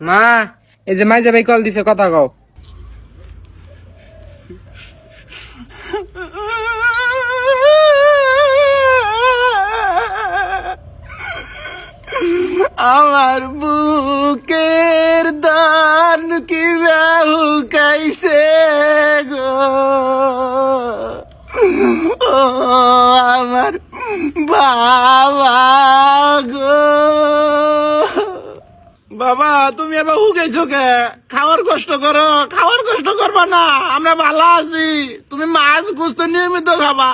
মা, এই যে মাইজা ভাই কল দিছে, কথা কও। আমার বুকের দান কি কাইছে গো, ও আমার বাবা গো। বাবা তুমি এবার হুকেছো কে? খাওয়ার কষ্ট করো, খাওয়ার কষ্ট করবা না, আমরা ভালো আছি। তুমি মাছ গুস্ত নিয়মিত খাবা।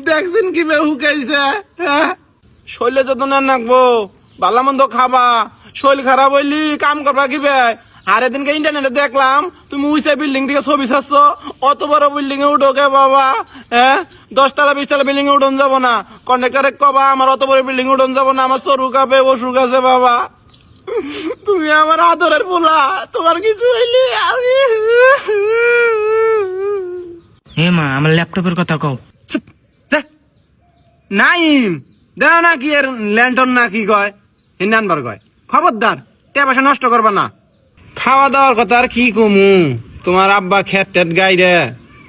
দেখছেন কি হুকাইছে? হ্যাঁ, শরীরে যত না নাকবো, ভালো মন্দ খাবা। শরীর খারাপ হইলি কাম করবা কি বে? আর এদিনকে ইন্টারনেটে দেখলাম তুমি উইসা বিল্ডিং থেকে ছবি ছাড়ছ। অত বড় বিল্ডিং এ উঠো কে বাবা? হ্যাঁ, 10 তলা 20 তলা বিল্ডিং এ উঠন যাবো না? কন্ট্রাক্টরে কবা আমার অত বড় বিল্ডিং এ উঠন যাবো না, আমার সরু কাপে অসুখ আছে বাবা। তুমি আমার আদরের পোলা, তোমার কিছু হইলে আমি। হে মা, আমার ল্যাপটপের কথা কও। চুপ, যা। নাইম দেখ না কি এর ল্যান্টন না কি কয়, হিন্দানবার কয়। খবরদার টাকা পয়সা নষ্ট করবা না। খাওয়া দাওয়ার কথা আর কি কমু, তোমার আব্বা খেত টেট গাইরে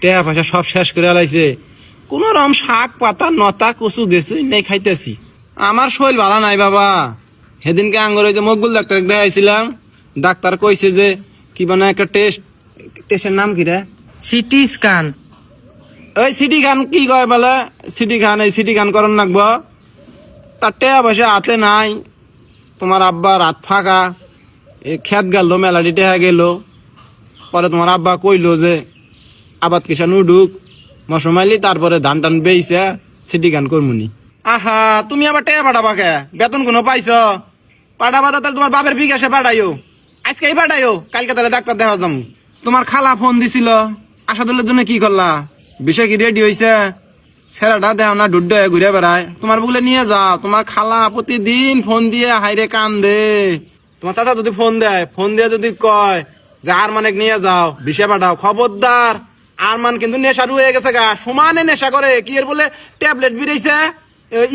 টাকা পয়সা সব শেষ করে আলাইছে। কোন রকম শাক পাতা নতা কচু গেছু নেই খাইতেছি। আমার শরীর ভালো নাই বাবা। সেদিনকে আঙ্গর ওই যে মকবুল ডাক্তার দেখাইছিলাম, ডাক্তার কইছে যে কি বানা একটা টেস্টের নাম কি রে? CT scan. ওই সিটি খান কি কয় বলে, সিটি খান, এই সিটি খান করন লাগবো। তার টাকা পয়সা হাতে নাই। তোমার আব্বা রাত ফাঁকা, এই খেত গেল মেলাটি টেহা গেল। পরে তোমার আব্বা কইলো যে আবাদ কিষান উডুক মশমাইলি, তারপরে ধান টান বেইছে সিটি গান করমুনি। আহা, তুমি আবার টেহা পাঠাবা কে? বেতন কোনো পাইছ? পাঠাবা তাহলে তোমার বাপের বিকাশে পাঠাইও, আজকেই পাঠাইও, কালকে তাহলে ডাক্তার দেখা যাম। তোমার খালা ফোন দিছিল, আসাদুলের জন্য কি করলা? বিষয় কি রেডি হইছে? ছেলেটা দেও না ডুড্ডে ঘুরে বেড়ায়, তোমার বুকলে নিয়ে যাও। তোমার খালা প্রতিদিন ফোন দিয়ে হাইরে কান্দে। তোমার চাচা যদি ফোন দেয়, ফোন দিয়ে যদি কয় যে আর মানে নিয়ে যাও, বিষে পাঠাও, খবরদার। আর মান কিন্তু নেশা রয়ে গেছে গা, সমানে নেশা করে। কি এর বলে ট্যাবলেট বিড়াইছে,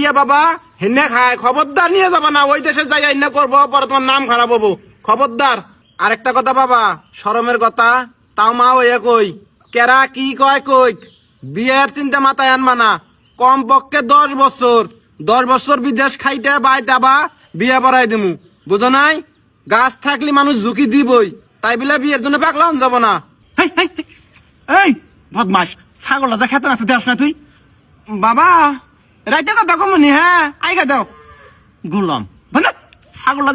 ইয়া বাবা হেনে খায়। খবরদার নিয়ে যাবা না, ওই দেশে যাই না করবো, পরে তোমার নাম খারাপ হবো। খবরদার। আরেকটা কথা বাবা, শরমের কথা, তাও মা ওই কই কেরা কি কয় কই, বিয়ের চিন্তা মাথায় আনবা না। কম পক্ষে 10 বছর বিদেশ খাইতে বাইতে বা বিয়ে পড়াই দিমু, বুঝো নাই? গাছ থাকলে মানুষ ঝুঁকি দিবই, তাই বলে বিয়ের জন্য পাগলাম যাব না। এই বদমাস, ছাগলটা যা খেতে আছে দেখ না তুই। বাবা রাইতে কথা কমনি, হ্যাঁ আইগা দাও গুলাম ছাগলটা